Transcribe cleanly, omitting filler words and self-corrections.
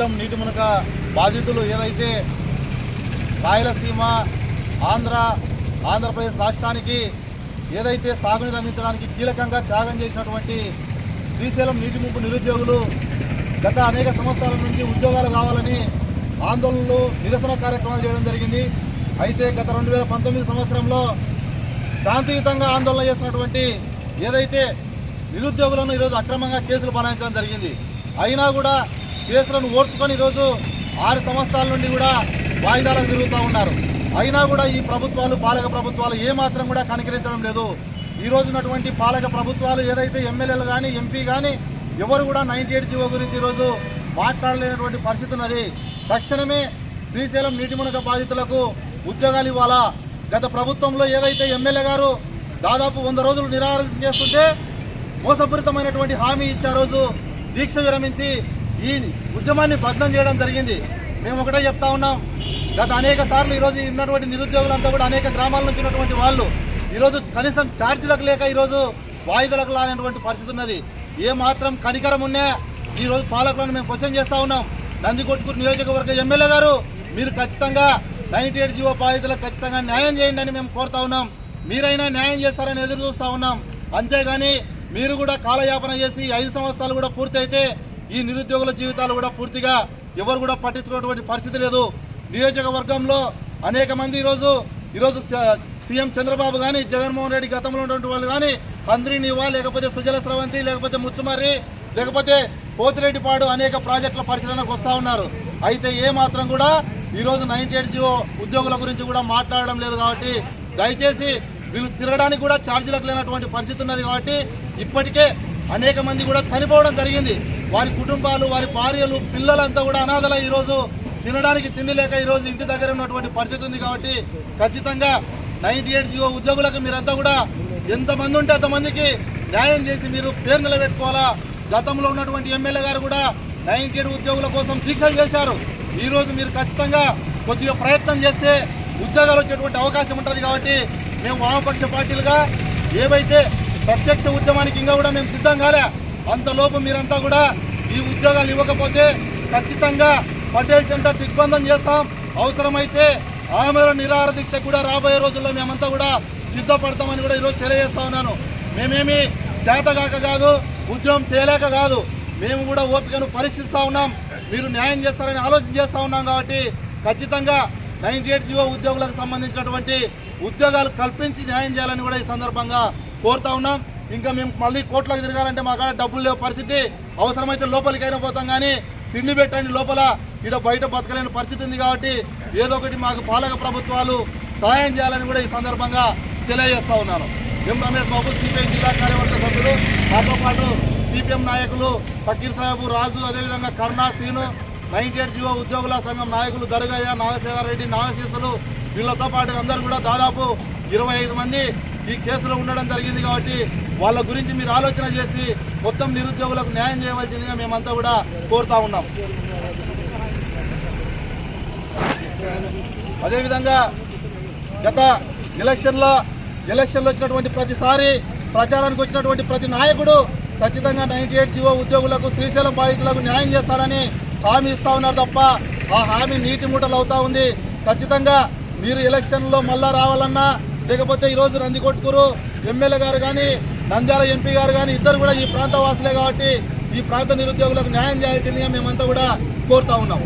శ్రీశైలం నీటి మునక బాధితులు ఏదైతే రాయలసీమ ఆంధ్రప్రదేశ్ రాష్ట్రానికి ఏదైతే సాగునీరు అందించడానికి కీలకంగా త్యాగం చేసినటువంటి శ్రీశైలం నీటి ముంపు నిరుద్యోగులు గత అనేక సంవత్సరాల నుంచి ఉద్యోగాలు కావాలని ఆందోళనలు నిరసన కార్యక్రమాలు చేయడం జరిగింది. అయితే గత 2019 సంవత్సరంలో శాంతియుతంగా ఆందోళన చేసినటువంటి ఏదైతే నిరుద్యోగులను ఈరోజు అక్రమంగా కేసులు బనాయించడం జరిగింది. అయినా కూడా కేసులను ఓర్చుకొని ఈరోజు 6 సంవత్సరాల నుండి కూడా వాయిదాలకు తిరుగుతూ ఉన్నారు. అయినా కూడా ఈ ప్రభుత్వాలు పాలక ప్రభుత్వాలు ఏమాత్రం కూడా కనికరించడం లేదు. ఈ రోజు ఉన్నటువంటి పాలక ప్రభుత్వాలు ఏదైతే ఎమ్మెల్యేలు కానీ ఎంపీ కానీ ఎవరు కూడా 98 జీవో గురించి ఈరోజు మాట్లాడలేనటువంటి పరిస్థితి ఉన్నది. తక్షణమే శ్రీశైలం నీటి మునక బాధితులకు ఉద్యోగాలు ఇవ్వాలా. గత ప్రభుత్వంలో ఏదైతే ఎమ్మెల్యే గారు దాదాపు 100 రోజులు నిరాహార చేస్తుంటే మోసపూరితమైనటువంటి హామీ ఇచ్చే రోజు దీక్ష విరమించి ఈ ఉద్యమాన్ని భగ్నం చేయడం జరిగింది. మేము ఒకటే చెప్తా ఉన్నాం, గత అనేక సార్లు ఈరోజు ఉన్నటువంటి నిరుద్యోగులంతా కూడా అనేక గ్రామాల నుంచి ఉన్నటువంటి వాళ్ళు ఈరోజు కనీసం ఛార్జీలకు లేక ఈరోజు వాయిదాలకు లానేటువంటి పరిస్థితి ఉన్నది. ఏ మాత్రం కనికరం ఉన్నా ఈరోజు పాలకులను మేము క్వశ్చన్ చేస్తూ ఉన్నాం. నందికొట్కూరు నియోజకవర్గ ఎమ్మెల్యే గారు మీరు ఖచ్చితంగా 98 జీవో బాధితులకు ఖచ్చితంగా న్యాయం చేయండి అని మేము కోరుతా ఉన్నాం. మీరైనా న్యాయం చేస్తారని ఎదురు చూస్తూ ఉన్నాం. అంతేగాని మీరు కూడా కాలయాపన చేసి 5 సంవత్సరాలు కూడా పూర్తయితే ఈ నిరుద్యోగుల జీవితాలు కూడా పూర్తిగా ఎవరు కూడా పట్టించుకున్నటువంటి పరిస్థితి లేదు. నియోజకవర్గంలో అనేక మంది ఈరోజు సీఎం చంద్రబాబు కానీ జగన్మోహన్ రెడ్డి గతంలో ఉన్నటువంటి వాళ్ళు కానీ కంద్రినివా లేకపోతే సుజల స్రవంతి లేకపోతే ముచ్చుమర్రి లేకపోతే పోతిరెడ్డిపాడు అనేక ప్రాజెక్టుల పరిశీలనకు వస్తూ ఉన్నారు. అయితే ఏ మాత్రం కూడా ఈరోజు 98 జీవో ఉద్యోగుల గురించి కూడా మాట్లాడడం లేదు. కాబట్టి దయచేసి వీళ్ళు తిరగడానికి కూడా ఛార్జీలకు లేనటువంటి పరిస్థితి ఉన్నది. కాబట్టి ఇప్పటికే అనేక మంది కూడా చనిపోవడం జరిగింది. వారి కుటుంబాలు వారి భార్యలు పిల్లలంతా కూడా అనాథల ఈరోజు తినడానికి తిండి లేక ఈరోజు ఇంటి దగ్గర ఉన్నటువంటి పరిస్థితి ఉంది. కాబట్టి ఖచ్చితంగా 98 జీవో ఉద్యోగులకు మీరంతా కూడా ఎంతమంది ఉంటే అంతమందికి న్యాయం చేసి మీరు పేరు నిలబెట్టుకోవాలా. గతంలో ఉన్నటువంటి ఎమ్మెల్యే గారు కూడా 97 ఉద్యోగుల కోసం దీక్షలు చేశారు. ఈరోజు మీరు ఖచ్చితంగా కొద్దిగా ప్రయత్నం చేస్తే ఉద్యోగాలు వచ్చేటువంటి అవకాశం ఉంటుంది. కాబట్టి మేము వామపక్ష పార్టీలుగా ఏవైతే ప్రత్యక్ష ఉద్యమానికి ఇంకా కూడా మేము సిద్ధం కాలే, అంతలోపు మీరంతా కూడా ఈ ఉద్యోగాలు ఇవ్వకపోతే ఖచ్చితంగా పటేల్ సెంటర్ దిగ్బంధం చేస్తాం. అవసరమైతే ఆమెల నిరాహార దీక్ష కూడా రాబోయే రోజుల్లో మేమంతా కూడా సిద్ధపడతామని కూడా ఈరోజు తెలియజేస్తా ఉన్నాను. మేమేమి చేతగాక కాదు, ఉద్యమం చేయలేక కాదు, మేము కూడా ఓపికను పరీక్షిస్తూ ఉన్నాం. మీరు న్యాయం చేస్తారని ఆలోచన చేస్తూ ఉన్నాం. కాబట్టి ఖచ్చితంగా 98 జీవో ఉద్యోగులకు సంబంధించినటువంటి ఉద్యోగాలు కల్పించి న్యాయం చేయాలని కూడా ఈ సందర్భంగా కోరుతా ఉన్నాం. ఇంకా మేము మళ్ళీ కోర్టులకు తిరగాలంటే మా కాడ డబ్బులు లేవు పరిస్థితి. అవసరమైతే లోపలికైనా పోతాం, కానీ తిండి పెట్టండి లోపల ఇక్కడ బయట బతకలేని పరిస్థితి ఉంది. కాబట్టి ఏదో ఒకటి మాకు పాలక ప్రభుత్వాలు సహాయం చేయాలని కూడా ఈ సందర్భంగా తెలియజేస్తా ఉన్నాను. ఎం రమేష్ బాబు, సిపిఐ జిల్లా కార్యవర్గ సభ్యులు, నాతో పాటు సిపిఎం నాయకులు ఫకీర్ సాహెబు, రాజు, అదేవిధంగా కరుణా, సీను, 98 జీవో ఉద్యోగుల సంఘం నాయకులు దర్గయ్య, నాగశేఖరరెడ్డి, నాగశీసులు, వీళ్ళతో పాటు అందరూ కూడా దాదాపు 25 మంది ఈ కేసులో ఉండడం జరిగింది. కాబట్టి వాళ్ళ గురించి మీరు ఆలోచన చేసి మొత్తం నిరుద్యోగులకు న్యాయం చేయవలసిందిగా మేమంతా కూడా కోరుతా ఉన్నాం. అదేవిధంగా గత ఎలక్షన్లో వచ్చినటువంటి ప్రతిసారి ప్రచారానికి వచ్చినటువంటి ప్రతి నాయకుడు ఖచ్చితంగా 98 జీవో ఉద్యోగులకు శ్రీశైలం బాధితులకు న్యాయం చేస్తాడని హామీ ఇస్తా ఉన్నారు తప్ప ఆ హామీ నీటి మూటలు అవుతా ఉంది. ఖచ్చితంగా మీరు ఎలక్షన్లో మళ్ళా రావాలన్నా లేకపోతే ఈరోజు నందికొట్కూరు ఎమ్మెల్యే గారు కానీ నంద్యాల ఎంపీ గారు కానీ ఇద్దరు కూడా ఈ ప్రాంత వాసులే. కాబట్టి ఈ ప్రాంత నిరుద్యోగులకు న్యాయం చేయాల్సిందిగా మేమంతా కూడా కోరుతా ఉన్నాం.